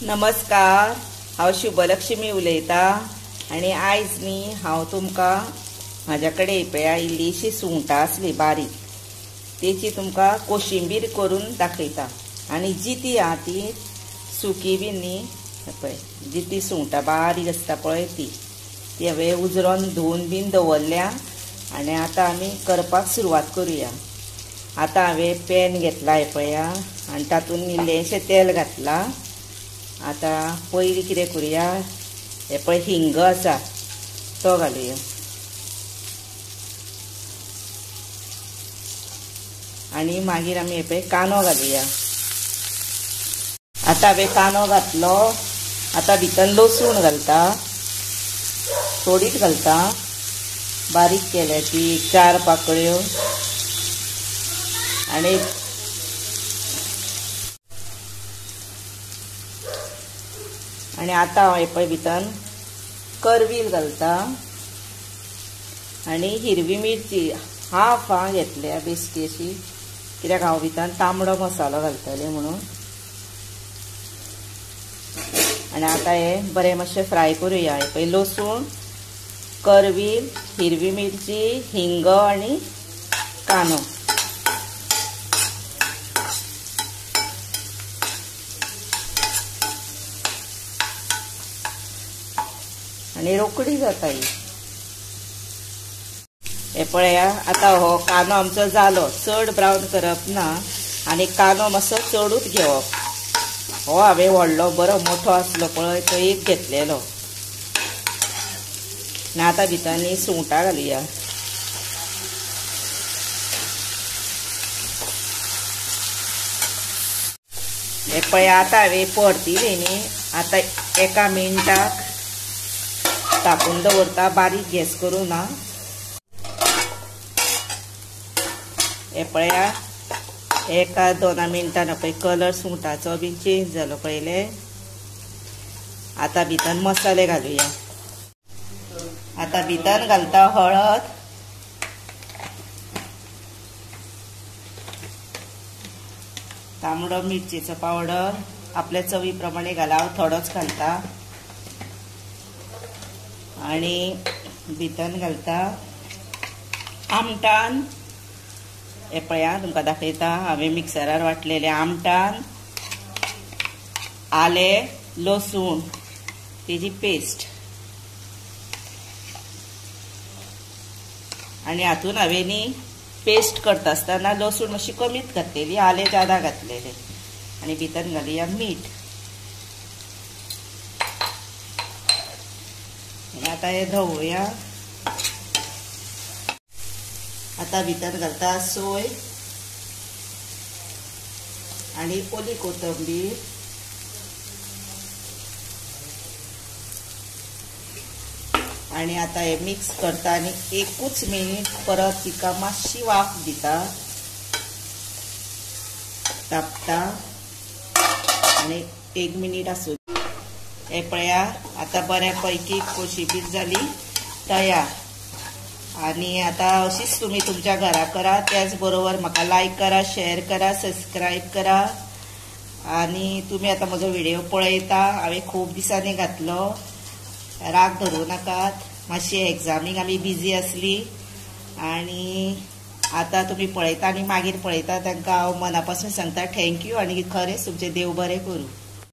नमस्कार, हांव शुभलक्ष्मी उलयतां आनी आयज न्ही हांव तुमकां म्हाज्या कडेन येपया इल्लीशी सुंगटां आसली बारीक तेची तुमकां कोशिंबीर करून दाखयता। आनी जिती आहा ती सुकी बी न्ही पळय जिती सुंगटां बारीक आसता पळय ती हांवें उजरोवन धुवन बीन दवरल्या आनी आतां आमी करपाक सुरवात करुया। आतां हांवें पॅन घेतला हे पळया आनी तातूंत इल्लेशें तेल घातलां। आता पयलीं कितें करुया, हे पळय हिंग आसा तो घालुया आनी मागीर आमी हे पळय कांदो घालुया। आता हांवें कांदो घातलो, आता भितर लसूण घालता, थोडीच घालता, बारीक केल्या ती 4 पाकळ्यो आनी आता हांव हे पळय भितर करवील घालता आनी हिरवी मिरची हाफ घेतल्या बेश्टी अशी, कित्याक हांव भितर तांबडो मसालो घालतलें म्हणून। आनी आता हे बरें मातशें फ्राय करुया। हे पळय लसूण, करवील, हिरवी मिरची, हिंग आनी कांदो आनी रोकडी जाता ही। हे पळया आता हो कांदो आमचो जालो, चड ब्रावन करप ना आनी कांदो मातसो चडूच घेवप। हो हांवें व्हडलो बरो मोठो आसलो पळय तो एक घेतलेलो। आनी आतां भितर न्ही सुंगटां घालुया। हे पळय आतां हांवें परतिली न्ही, आतां 1 मिनटाक तापून दवरता, बारीक गॅस करूं ना। हे पळया 1-2 मिनटान पळय कलर सुंगटाचो बी चेंज जालो पळयले। आता भितर मसाले घालुया। आता भितर घालता हळद, तांबडो मिरचीचो पावडर आपल्या चवी प्रमाणे घाला, हांव थोडोच घालता। आनी भितर घालता आमटान, हे पळया तुमकां दाखयता हांवें मिक्सरार वाटलेले आमटान, आले, लसूण तेजी पेस्ट आनी हातून हांवें न्ही पेस्ट करता आसतना लसूण मातशी कमीच घातलेली, आले ज्यादा घातलेले। आनी भितर घालुया मीठ। आता हे धवया। आता भितर घालता सोय आनी ओली कोथंबीर आनी आता हे मिक्स करता आनी 1 मिनिट परत तिका मातशी वाफ दिता, तापता आनी 1 मिनिट आसूं। हे पळया आता बऱ्यापैकी कोशिंबीर जाली तयार। आनी आता अशीच तुम्ही तुमच्या घरा करा, त्याच बरोबर म्हाका लायक करा, शेअर करा, सबस्क्राईब करा। आनी तुम्ही आता म्हजो व्हिडिओ पळयता, हांवें खूब दिसांनी घातलो, राग धरूं नाकात, मातशी एग्जामीक आमी बिजी आसली। आनी आता तुम्ही पळयता आनी मागीर पळयता तांकां हांव मना पासून सांगता थँक्यू आनी खरेंच तुमचें देव बरें करूं।